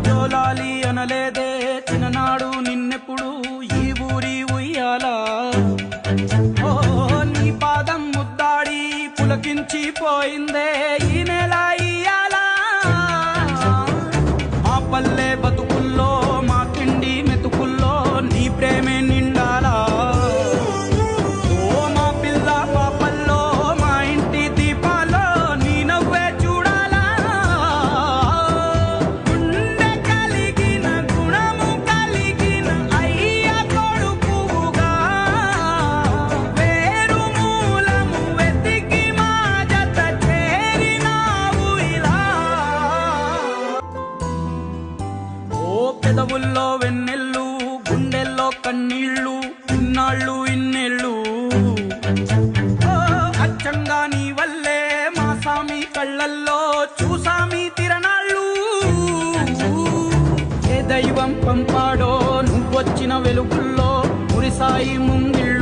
జోలాలి అనలేదే చిన్ననాడు నిన్నెప్పుడు ఈ ఊరి ఉయ్యాలా ఓ నీ పాదం ముద్దాడి పులకించి పోయిందే ఈ నెల ఇయ్యాలా మా పల్లె బతుకుల్లో మా తిండి మెతుకుల్లో నీ ప్రేమే నిండాలా ఓ మా పిల్ల పాపల్లో మా ఇంటి దీపాల్లో నీ నవ్వే చూడాలా గుండె కలిగిన గుణము కలిగిన అయ్య కొడుకుగా వేరు మూలము వెతికి మా జత చేరినావు ఇలా ఓ పెదవుల్లో వెన్నెల్లు గుండెల్లో కన్నీళ్ళు ఇన్నాళ్ళు ఇన్నేళ్ళు అచ్చంగా నీ వల్లే మా సామి కళ్ళల్లో చూసామి తిరణాళ్ళు ఏ దైవం పంపాడో నువ్వొచ్చిన వెలుగుల్లో మురిసాయి ముంగిళ్ళు